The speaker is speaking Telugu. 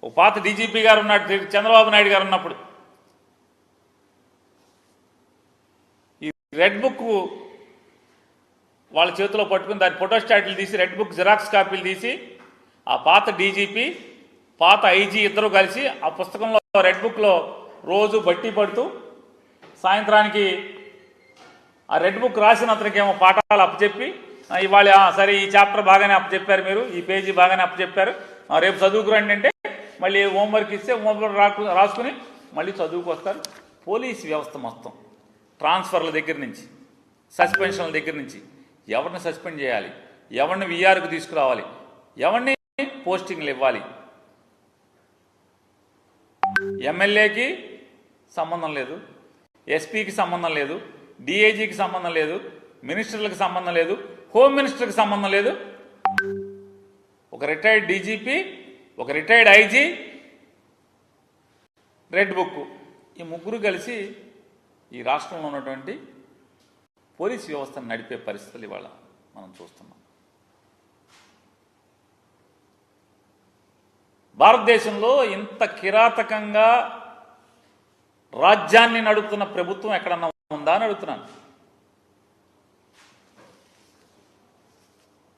ఒక పాత డీజీపీ గారు ఉన్నాడు, చంద్రబాబు నాయుడు గారు ఉన్నప్పుడు. ఈ రెడ్ బుక్ వాళ్ళ చేతిలో పట్టుకుని దాని ఫోటోస్టాట్లు తీసి రెడ్ బుక్ జిరాక్స్ కాపీలు తీసి ఆ పాత డీజీపీ పాత ఐజీ ఇద్దరు కలిసి ఆ పుస్తకంలో రెడ్ బుక్లో రోజు బట్టి పడుతూ సాయంత్రానికి ఆ రెడ్ బుక్ రాసిన అతనికి ఏమో పాఠాలు అప్పచెప్పి ఇవాళ సరే ఈ చాప్టర్ బాగానే అప్పచెప్పారు, మీరు ఈ పేజీ బాగానే అప్పచెప్పారు, రేపు చదువుకురండి అంటే మళ్ళీ హోంవర్క్ ఇస్తే హోంవర్క్ రాసుకుని మళ్ళీ చదువుకు వస్తారు. పోలీస్ వ్యవస్థ మొత్తం ట్రాన్స్ఫర్ల దగ్గర నుంచి సస్పెన్షన్ల దగ్గర నుంచి ఎవరిని సస్పెండ్ చేయాలి, ఎవరిని వీఆర్కు తీసుకురావాలి, ఎవరిని పోస్టింగ్లు ఇవ్వాలి, ఎమ్మెల్యేకి సంబంధం లేదు, ఎస్పీకి సంబంధం లేదు, డిఐజీకి సంబంధం లేదు, మినిస్టర్లకు సంబంధం లేదు, హోమ్ మినిస్టర్కి సంబంధం లేదు. ఒక రిటైర్డ్ డీజీపీ, ఒక రిటైర్డ్ ఐజీ, రెడ్ బుక్, ఈ ముగ్గురు కలిసి ఈ రాష్ట్రంలో ఉన్నటువంటి పోలీస్ వ్యవస్థను నడిపే పరిస్థితులు ఇవాళ మనం చూస్తున్నాం. భారతదేశంలో ఇంత కిరాతకంగా రాజ్యాన్ని నడుపుతున్న ప్రభుత్వం ఎక్కడన్నా ఉందా అని అడుగుతున్నాను.